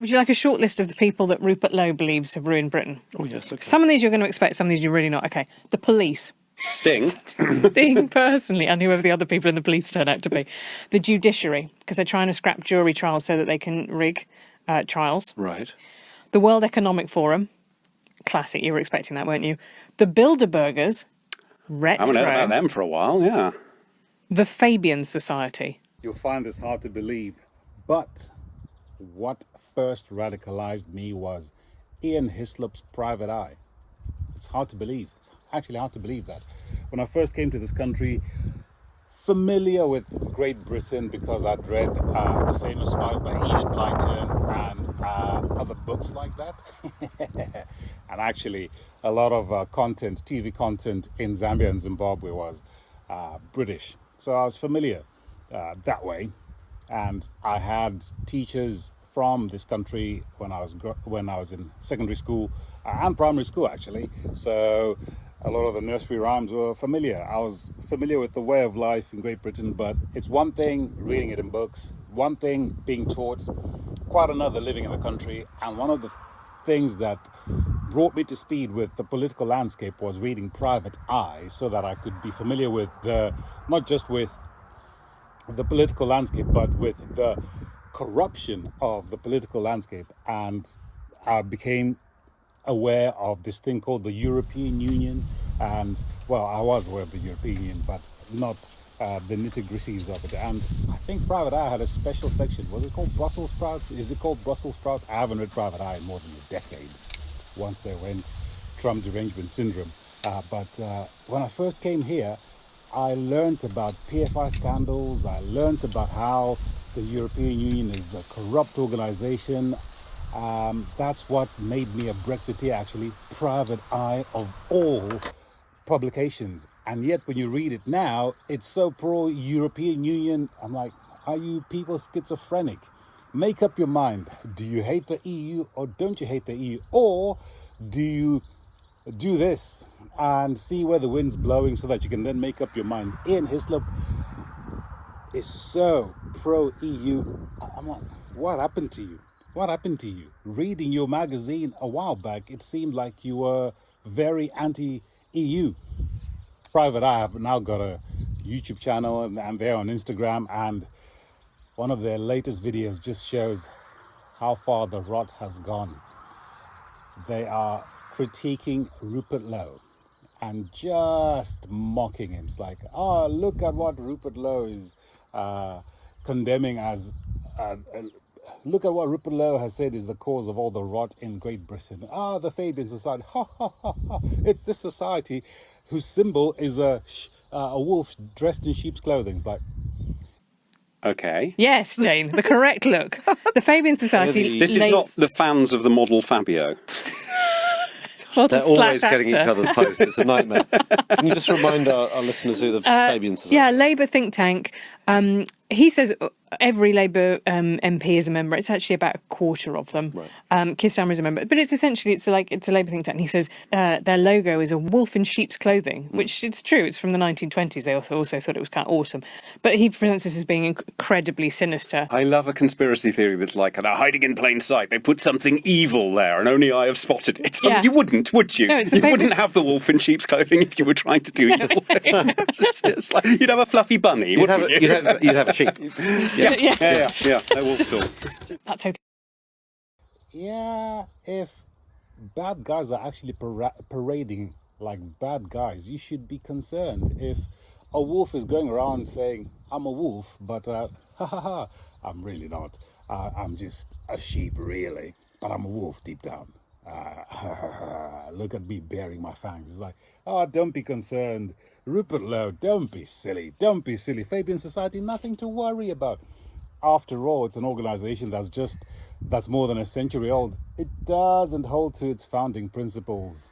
Would you like a short list of the people that Rupert Lowe believes have ruined Britain? Oh, yes, okay. Some of these you're going to expect, some of these you're really not. Okay, the police. Sting. Sting personally, and whoever the other people in the police turn out to be. The judiciary, because they're trying to scrap jury trials so that they can rig trials. Right. The World Economic Forum. Classic, you were expecting that, weren't you? The Bilderbergers. Retro. I haven't heard about them for a while, yeah. The Fabian Society. You'll find this hard to believe, but what first radicalized me was Ian Hislop's Private Eye. It's hard to believe. It's actually hard to believe that. When I first came to this country, familiar with Great Britain because I'd read The Famous Five by Enid Blyton and other books like that. And actually, a lot of TV content in Zambia and Zimbabwe was British. So I was familiar that way. And I had teachers from this country when I was in secondary school and primary school, actually. So a lot of the nursery rhymes were familiar. I was familiar with the way of life in Great Britain, but it's one thing reading it in books, one thing being taught, quite another living in the country. And one of the things that brought me to speed with the political landscape was reading Private Eye, so that I could be familiar with not just with the political landscape, but with the corruption of the political landscape. And I became aware of this thing called the European Union. And, well, I was aware of the European Union, but not the nitty-gritties of it. And I think Private Eye had a special section. Was it called Brussels Sprouts? Is it called Brussels Sprouts? I haven't read Private Eye in more than a decade, once they went Trump derangement syndrome. But when I first came here, I learned about PFI scandals. I learned about how the European Union is a corrupt organization. That's what made me a Brexiteer, actually. Private Eye of all publications. And yet when you read it now, it's so pro-European Union. I'm like, are you people schizophrenic? Make up your mind. Do you hate the EU or don't you hate the EU? Or do you do this and see where the wind's blowing so that you can then make up your mind? Ian Hislop is so pro-EU. I'm like, what happened to you? What happened to you? Reading your magazine a while back, it seemed like you were very anti-EU. Private Eye have now got a YouTube channel and they're on Instagram, and one of their latest videos just shows how far the rot has gone. They are critiquing Rupert Lowe and just mocking him. It's like, oh, look at what Rupert Lowe is condemning as... look at what Rupert Lowe has said is the cause of all the rot in Great Britain. The Fabian Society. Ha, ha, ha, ha. It's this society whose symbol is a wolf dressed in sheep's clothing. It's like... Okay. Yes, Jane, the correct look. The Fabian Society... This is not the fans of the model Fabio. They're always getting each other's posts. It's a nightmare. Can you just remind our listeners who the Fabian Society? Yeah, Labour think tank. He says every Labour MP is a member. It's actually about a quarter of them. Right. Keir Starmer is a member, but it's essentially it's a Labour think tank. And he says their logo is a wolf in sheep's clothing, which it's true. It's from the 1920s. They also thought it was kind of awesome, but he presents this as being incredibly sinister. I love a conspiracy theory that's like, they're hiding in plain sight. They put something evil there, and only I have spotted it. Yeah. You wouldn't, would you? No, it's you wouldn't have the wolf in sheep's clothing if you were trying to do evil. It's like, you'd have a fluffy bunny. You'd have a sheep. Yeah. No wolf at all. That's okay. Yeah, if bad guys are actually parading like bad guys, you should be concerned. If a wolf is going around saying, I'm a wolf, but I'm really not. I'm just a sheep, really, but I'm a wolf deep down. Look at me baring my fangs. It's like, don't be concerned. Rupert Lowe, don't be silly. Don't be silly. Fabian Society, nothing to worry about. After all, it's an organization that's more than a century old. It doesn't hold to its founding principles.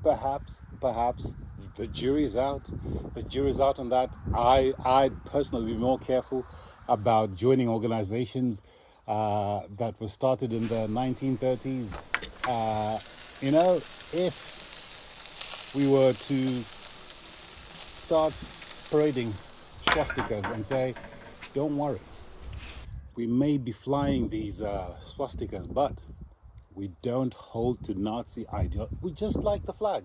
Perhaps the jury's out. The jury's out on that. I'd personally be more careful about joining organizations that were started in the 1930s. If we were to start parading swastikas and say, don't worry, we may be flying these swastikas, but we don't hold to Nazi ideology. We just like the flag.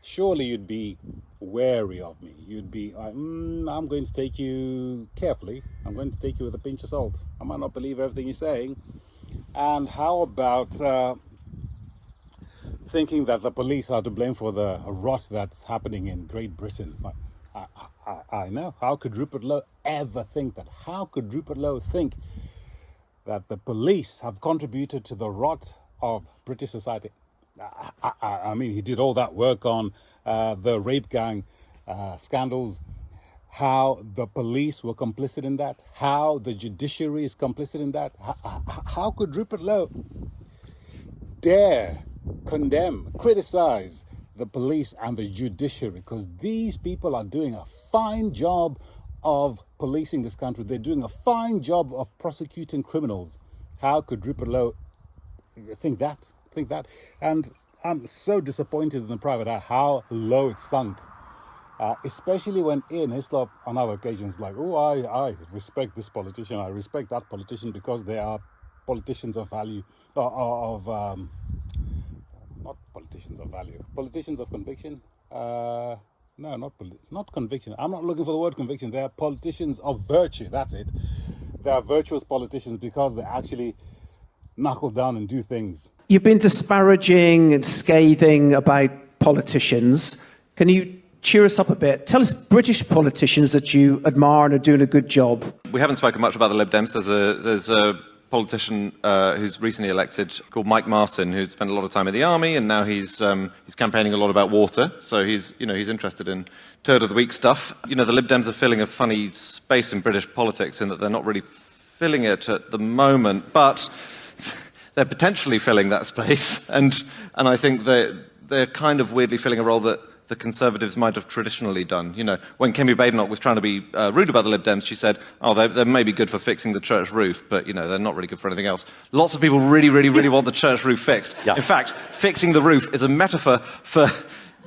Surely you'd be wary of me. You'd be like, I'm going to take you carefully. I'm going to take you with a pinch of salt. I might not believe everything you're saying. And how about thinking that the police are to blame for the rot that's happening in Great Britain? Like, I know. How could Rupert Lowe ever think that? How could Rupert Lowe think that the police have contributed to the rot of British society? I mean, he did all that work on the rape gang scandals, how the police were complicit in that, how the judiciary is complicit in that. How could Rupert Lowe dare condemn, criticize the police and the judiciary? Because these people are doing a fine job of policing this country. They're doing a fine job of prosecuting criminals. How could Rupert Lowe think that? And I'm so disappointed in the private eye how low it sunk, especially when Ian Hislop on other occasions like, I respect this politician, I respect that politician because they are politicians of value, not politicians of value, politicians of conviction. No, not conviction. I'm not looking for the word conviction. They are politicians of virtue. That's it. They are virtuous politicians because they actually knuckle down and do things. You've been disparaging and scathing about politicians. Can you cheer us up a bit? Tell us British politicians that you admire and are doing a good job. We haven't spoken much about the Lib Dems. There's a politician who's recently elected called Mike Martin, who's spent a lot of time in the army, and now he's campaigning a lot about water. So he's interested in turd of the week stuff. The Lib Dems are filling a funny space in British politics in that they're not really filling it at the moment, but they're potentially filling that space, and I think they're kind of weirdly filling a role that the Conservatives might have traditionally done. When Kemi Badenoch was trying to be rude about the Lib Dems, she said, they may be good for fixing the church roof, but, they're not really good for anything else. Lots of people really, really, really want the church roof fixed. Yeah. In fact, fixing the roof is a metaphor for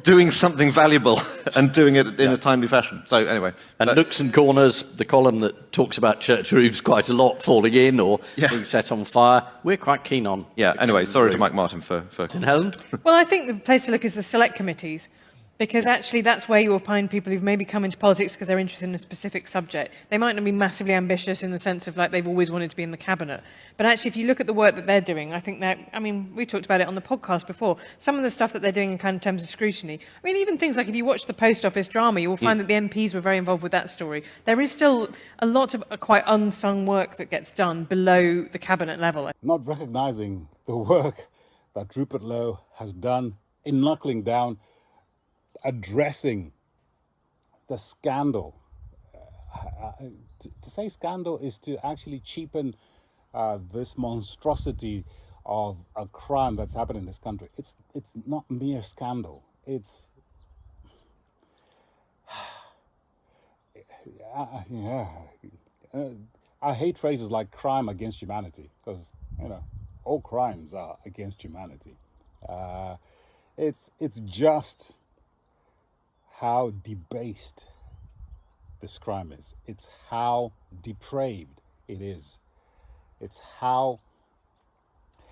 doing something valuable and doing it in a timely fashion. So anyway. And Nooks and Corners, the column that talks about church roofs quite a lot falling in or being set on fire, we're quite keen on. Yeah, anyway, sorry to Mike Martin for... And Helen? Well, I think the place to look is the select committees, because actually that's where you will find people who've maybe come into politics because they're interested in a specific subject. They might not be massively ambitious in the sense of like they've always wanted to be in the cabinet. But actually, if you look at the work that they're doing, I think we talked about it on the podcast before, some of the stuff that they're doing in kind of terms of scrutiny. I mean, even things like if you watch the post office drama, you will find that the MPs were very involved with that story. There is still a lot of quite unsung work that gets done below the cabinet level. Not recognising the work that Rupert Lowe has done in knuckling down, addressing the scandal. To say scandal is to actually cheapen this monstrosity of a crime that's happened in this country. It's not mere scandal. It's I hate phrases like crime against humanity because all crimes are against humanity. It's just how debased this crime is. It's how depraved it is. It's how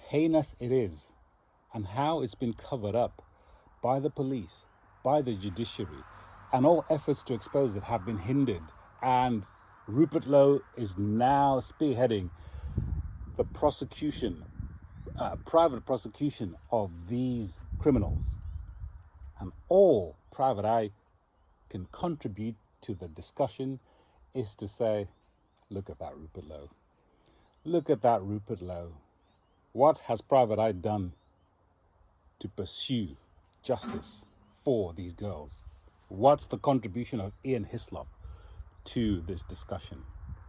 heinous it is, and how it's been covered up by the police, by the judiciary, and all efforts to expose it have been hindered. And Rupert Lowe is now spearheading the prosecution, private prosecution of these criminals. And all Private Eye can contribute to the discussion is to say, look at that Rupert Lowe. Look at that Rupert Lowe. What has Private Eye done to pursue justice for these girls? What's the contribution of Ian Hislop to this discussion?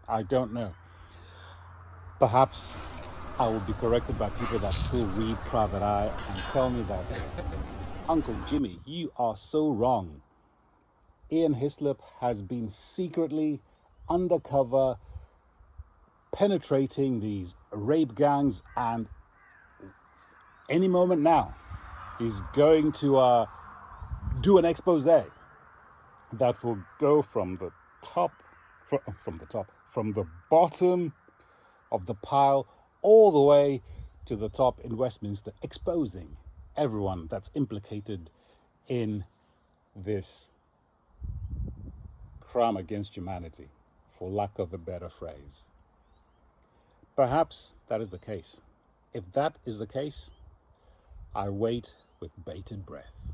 I don't know. Perhaps I will be corrected by people that still read Private Eye and tell me that, Uncle Jimmy, you are so wrong. Ian Hislop has been secretly undercover penetrating these rape gangs, and any moment now he's going to do an expose that will go from the bottom of the pile all the way to the top in Westminster, exposing everyone that's implicated in this crime against humanity, for lack of a better phrase. Perhaps that is the case. If that is the case, I wait with bated breath.